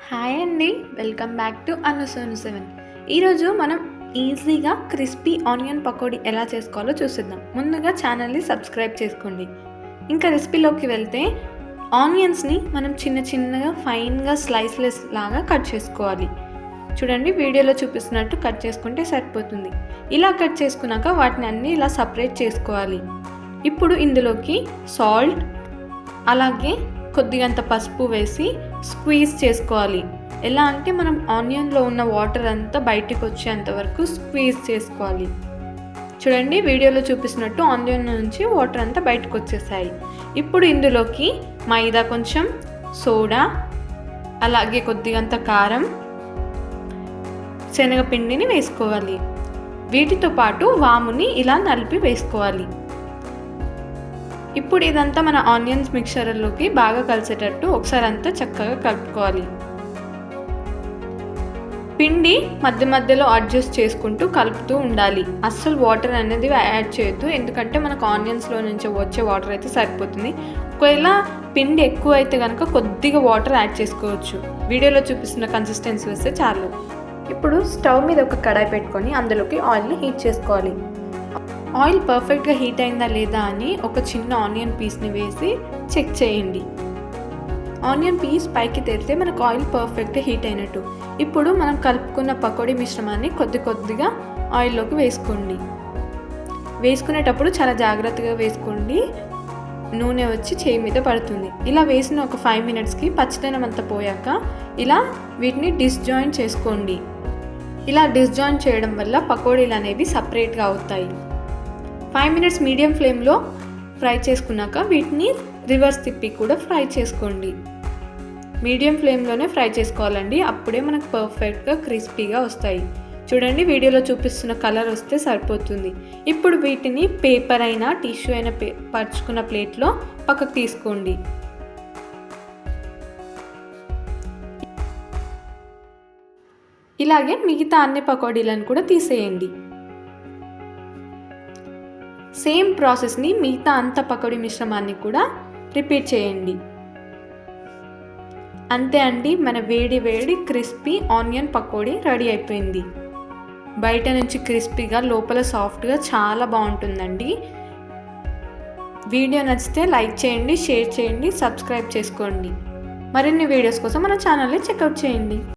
Hi అండి, welcome back to అను7 ఈరోజు మనం ఈజీగా క్రిస్పీ ఆనియన్ పకోడీ ఎలా చేసుకోవాలో చూసిద్దాం. ముందుగా ఛానల్ని సబ్స్క్రైబ్ చేసుకోండి. ఇంకా రెసిపీలోకి వెళ్తే ఆనియన్స్ని మనం చిన్న చిన్నగా ఫైన్గా స్లైస్లెస్ లాగా కట్ చేసుకోవాలి. చూడండి, వీడియోలో చూపిస్తున్నట్టు కట్ చేసుకుంటే సరిపోతుంది. ఇలా కట్ చేసుకున్నాక వాటిని అన్నీ ఇలా సపరేట్ చేసుకోవాలి. ఇప్పుడు ఇందులోకి సాల్ట్ అలాగే కొద్దిగంత పసుపు వేసి స్క్వీజ్ చేసుకోవాలి. ఎలా అంటే మనం ఆనియన్లో ఉన్న వాటర్ అంతా బయటికి వచ్చేంత వరకు స్క్వీజ్ చేసుకోవాలి. చూడండి, వీడియోలో చూపిస్తున్నట్టు ఆనియన్ నుంచి వాటర్ అంతా బయటకు వచ్చేసాయి. ఇప్పుడు ఇందులోకి మైదా, కొంచెం సోడా, అలాగే కొద్దిగంత కారం, శనగపిండిని వేసుకోవాలి. వీటితో పాటు వాముని ఇలా నలిపి వేసుకోవాలి. ఇప్పుడు ఇదంతా మన ఆనియన్స్ మిక్చర్లోకి బాగా కలిసేటట్టు ఒకసారి అంతా చక్కగా కలుపుకోవాలి. పిండి మధ్య మధ్యలో అడ్జస్ట్ చేసుకుంటూ కలుపుతూ ఉండాలి. అస్సలు వాటర్ అనేది యాడ్ చేయొద్దు, ఎందుకంటే మనకు ఆనియన్స్లో నుంచి వచ్చే వాటర్ అయితే సరిపోతుంది. ఒకవేళ పిండి ఎక్కువ అయితే కనుక కొద్దిగా వాటర్ యాడ్ చేసుకోవచ్చు. వీడియోలో చూపిస్తున్న కన్సిస్టెన్సీ వస్తే చాలు. ఇప్పుడు స్టవ్ మీద ఒక కడాయి పెట్టుకొని అందులోకి ఆయిల్ని హీట్ చేసుకోవాలి. ఆయిల్ పర్ఫెక్ట్గా హీట్ అయిందా లేదా అని ఒక చిన్న ఆనియన్ పీస్ని వేసి చెక్ చేయండి. ఆనియన్ పీస్ పైకి తేలితే మనకు ఆయిల్ పర్ఫెక్ట్గా హీట్ అయినట్టు. ఇప్పుడు మనం కలుపుకున్న పకోడీ మిశ్రమాన్ని కొద్దిగా ఆయిల్లోకి వేసుకోండి. వేసుకునేటప్పుడు చాలా జాగ్రత్తగా వేసుకోండి, నూనె వచ్చి చేయి మీద పడుతుంది. ఇలా వేసిన ఒక 5 మినిట్స్కి పచ్చిదనం అంతా పోయాక ఇలా వీటిని డిస్జాయింట్ చేసుకోండి. ఇలా డిస్జాయింట్ చేయడం వల్ల పకోడీలు అనేవి సపరేట్గా అవుతాయి. 5 మినిట్స్ మీడియం ఫ్లేమ్లో ఫ్రై చేసుకున్నాక వీటిని రివర్స్ తిప్పి కూడా ఫ్రై చేసుకోండి. మీడియం ఫ్లేమ్లోనే ఫ్రై చేసుకోవాలండి, అప్పుడే మనకు పర్ఫెక్ట్గా క్రిస్పీగా వస్తాయి. చూడండి, వీడియోలో చూపిస్తున్న కలర్ వస్తే సరిపోతుంది. ఇప్పుడు వీటిని పేపర్ అయినా టిష్యూ అయినా పరుచుకున్న ప్లేట్లో పక్కకు తీసుకోండి. ఇలాగే మిగతా అన్ని పకోడీలను కూడా తీసేయండి. సేమ్ ప్రాసెస్ని మిగతా అంత పకోడీ మిశ్రమాన్ని కూడా రిపీట్ చేయండి. అంతే అండి, మన వేడి వేడి క్రిస్పీ ఆనియన్ పకోడీ రెడీ అయిపోయింది. బయట నుంచి క్రిస్పీగా లోపల సాఫ్ట్గా చాలా బాగుంటుందండి. వీడియో నచ్చితే లైక్ చేయండి, షేర్ చేయండి, సబ్స్క్రైబ్ చేసుకోండి. మరిన్ని వీడియోస్ కోసం మన ఛానల్ని చెక్అవుట్ చేయండి.